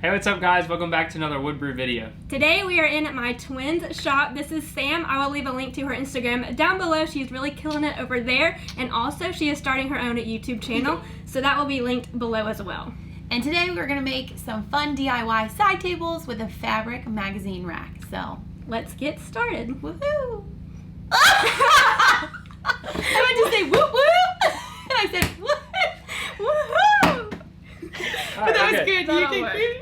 Hey, what's up guys? Welcome back to another Woodbrew video. Today we are in my twins shop. This is Sam. I will leave a link to her Instagram down below. She's really killing it over there. And also she is starting her own YouTube channel. So that will be linked below as well. And today we're going to make some fun DIY side tables with a fabric magazine rack. So let's get started. Woohoo! I went to say woo woo! And I said woohoo! But that was good. You did good.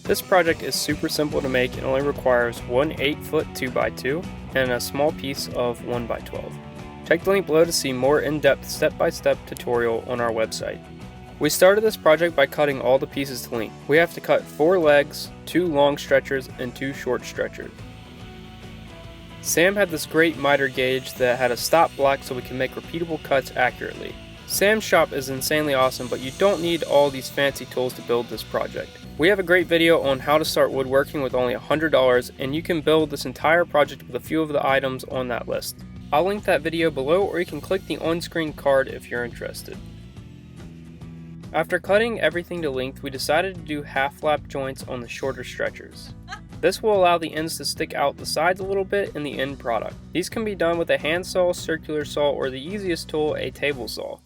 This project is super simple to make and only requires one 8-foot 2x2 and a small piece of 1x12. Check the link below to see more in-depth step-by-step tutorial on our website. We started this project by cutting all the pieces to length. We have to cut 4 legs, 2 long stretchers, and 2 short stretchers. Sam had this great miter gauge that had a stop block so we can make repeatable cuts accurately. Sam's shop is insanely awesome, but you don't need all these fancy tools to build this project. We have a great video on how to start woodworking with only $100, and you can build this entire project with a few of the items on that list. I'll link that video below, or you can click the on-screen card if you're interested. After cutting everything to length, we decided to do half-lap joints on the shorter stretchers. This will allow the ends to stick out the sides a little bit in the end product. These can be done with a handsaw, circular saw, or the easiest tool, a table saw.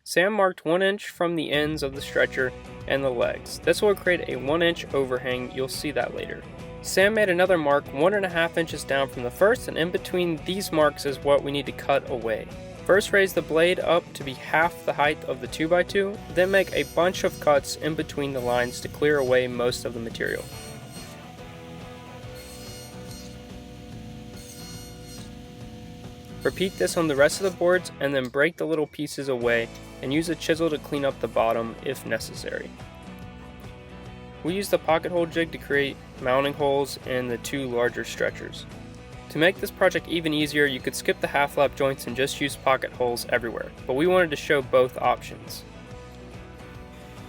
Sam marked 1 inch from the ends of the stretcher and the legs. This will create a 1 inch overhang, you'll see that later. Sam made another mark 1.5 inches down from the first, and in between these marks is what we need to cut away. First raise the blade up to be half the height of the 2x2, then make a bunch of cuts in between the lines to clear away most of the material. Repeat this on the rest of the boards and then break the little pieces away and use a chisel to clean up the bottom if necessary. We used the pocket hole jig to create mounting holes in the 2 larger stretchers. To make this project even easier, you could skip the half-lap joints and just use pocket holes everywhere, but we wanted to show both options.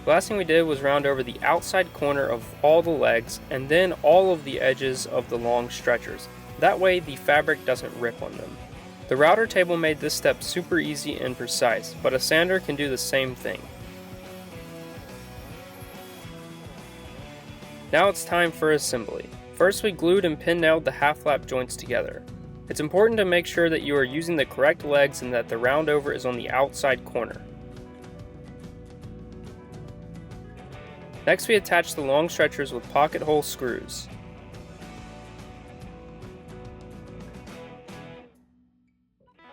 The last thing we did was round over the outside corner of all the legs and then all of the edges of the long stretchers. That way the fabric doesn't rip on them. The router table made this step super easy and precise, but a sander can do the same thing. Now it's time for assembly. First we glued and pin nailed the half-lap joints together. It's important to make sure that you are using the correct legs and that the round over is on the outside corner. Next we attach the long stretchers with pocket hole screws.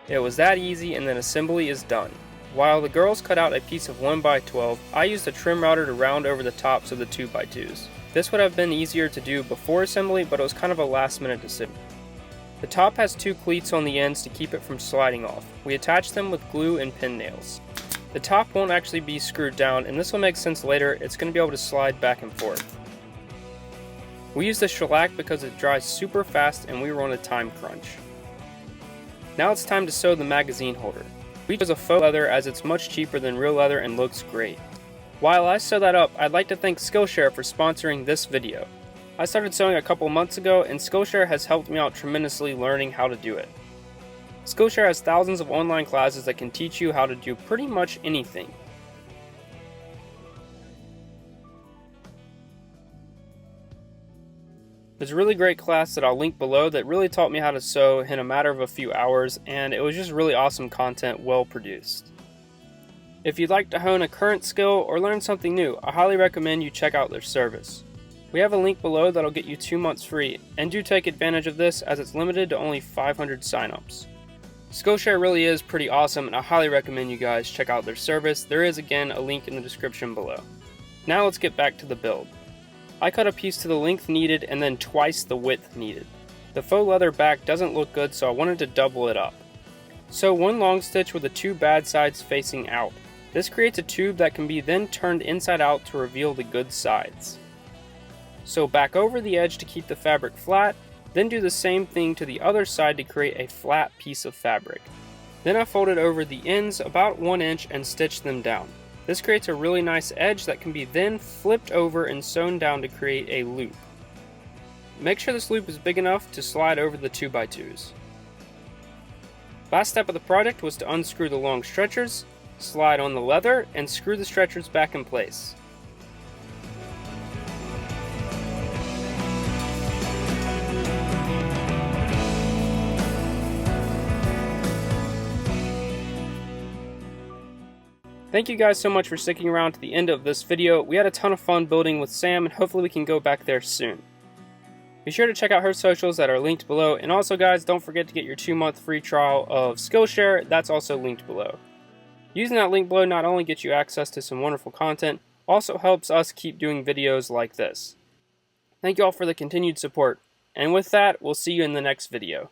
It was that easy, and then assembly is done. While the girls cut out a piece of 1x12, I used a trim router to round over the tops of the 2x2s. This would have been easier to do before assembly, but it was kind of a last minute decision. The top has 2 cleats on the ends to keep it from sliding off. We attached them with glue and pin nails. The top won't actually be screwed down, and this will make sense later. It's going to be able to slide back and forth. We used the shellac because it dries super fast and we were on a time crunch. Now it's time to sew the magazine holder. We chose a faux leather as it's much cheaper than real leather and looks great. While I sew that up, I'd like to thank Scosche for sponsoring this video. I started sewing a couple months ago, and Scosche has helped me out tremendously learning how to do it. Scosche has thousands of online classes that can teach you how to do pretty much anything. There's a really great class that I'll link below that really taught me how to sew in a matter of a few hours, and it was just really awesome content, well produced. If you'd like to hone a current skill or learn something new, I highly recommend you check out their service. We have a link below that'll get you 2 months free, and do take advantage of this as it's limited to only 500 signups. Scosche really is pretty awesome, and I highly recommend you guys check out their service. There is again a link in the description below. Now let's get back to the build. I cut a piece to the length needed and then twice the width needed. The faux leather back doesn't look good, so I wanted to double it up. Sew 1 long stitch with the 2 bad sides facing out. This creates a tube that can be then turned inside out to reveal the good sides. Sew back over the edge to keep the fabric flat, then do the same thing to the other side to create a flat piece of fabric. Then I folded over the ends about 1 inch and stitched them down. This creates a really nice edge that can be then flipped over and sewn down to create a loop. Make sure this loop is big enough to slide over the 2x2s. Last step of the project was to unscrew the long stretchers, slide on the leather, and screw the stretchers back in place. Thank you guys so much for sticking around to the end of this video. We had a ton of fun building with Sam, and hopefully we can go back there soon. Be sure to check out her socials that are linked below, and also guys, don't forget to get your 2-month free trial of Skillshare. That's also linked below. Using that link below not only gets you access to some wonderful content, also helps us keep doing videos like this. Thank you all for the continued support, and with that, we'll see you in the next video.